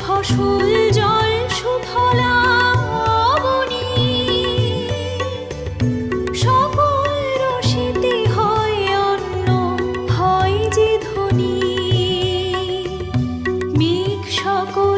ফসল জল সুফলা অবনী, সকল রসেতে হয় অন্ন, হয় যে ধ্বনি। মেঘ সকল